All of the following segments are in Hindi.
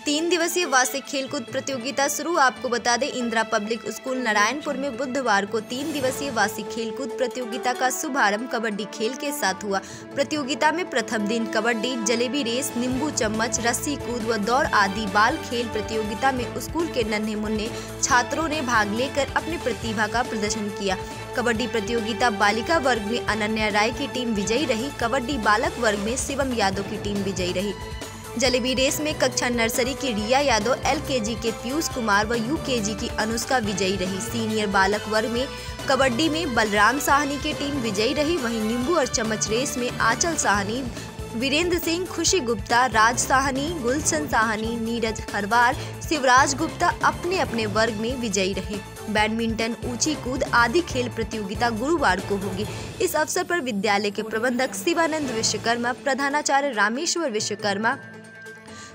3 दिवसीय वार्षिक खेलकूद प्रतियोगिता शुरू। आपको बता दें, इंदिरा पब्लिक स्कूल नारायणपुर में बुधवार को 3 दिवसीय वार्षिक खेलकूद प्रतियोगिता का शुभारंभ कबड्डी खेल के साथ हुआ। प्रतियोगिता में प्रथम दिन कबड्डी, जलेबी रेस, नींबू चम्मच, रस्सी कूद व दौड़ आदि बाल खेल प्रतियोगिता में स्कूल के नन्हे मुन्ने छात्रों ने भाग लेकर अपनी प्रतिभा का प्रदर्शन किया। कबड्डी प्रतियोगिता बालिका वर्ग में अनन्या राय की टीम विजयी रही। कबड्डी बालक वर्ग में शिवम यादव की टीम विजयी रही। जलेबी रेस में कक्षा नर्सरी की रिया यादव, एलकेजी के पीयूष कुमार व यूकेजी की अनुष्का विजयी रही। सीनियर बालक वर्ग में कबड्डी में बलराम साहनी की टीम विजयी रही। वहीं नींबू और चम्मच रेस में आंचल साहनी, वीरेंद्र सिंह, खुशी गुप्ता, राज साहनी, गुलशन साहनी, नीरज खरवार, शिवराज गुप्ता अपने अपने वर्ग में विजयी रहे। बैडमिंटन, ऊंची कूद आदि खेल प्रतियोगिता गुरुवार को होगी। इस अवसर पर विद्यालय के प्रबंधक शिवानंद विश्वकर्मा, प्रधानाचार्य रामेश्वर विश्वकर्मा,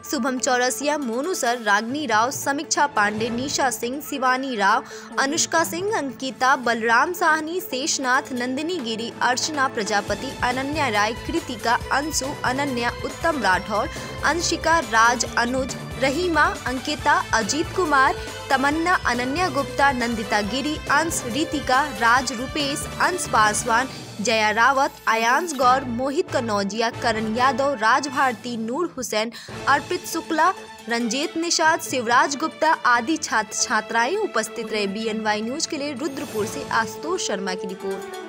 शुभम चौरसिया, मोनू सर, रागनी राव, समीक्षा पांडे, निशा सिंह, शिवानी राव, अनुष्का सिंह, अंकिता, बलराम साहनी, शेषनाथ, नंदिनी गिरी, अर्चना प्रजापति, अनन्या राय, कृतिका, अंशु, अनन्या, उत्तम राठौर, अंशिका, राज, अनुज, रहीमा, अंकिता, अजीत कुमार, तमन्ना, अनन्या गुप्ता, नंदिता गिरी, अंश, रितिका, राज, रूपेश, अंश पासवान, जया रावत, आयांश गौर, मोहित कनौजिया, करण यादव, राज भारती, नूर हुसैन, अर्पित शुक्ला, रंजीत निषाद, शिवराज गुप्ता आदि छात्र छात्राएं उपस्थित रहे। BNY न्यूज के लिए रुद्रपुर से आशुतोष शर्मा की रिपोर्ट।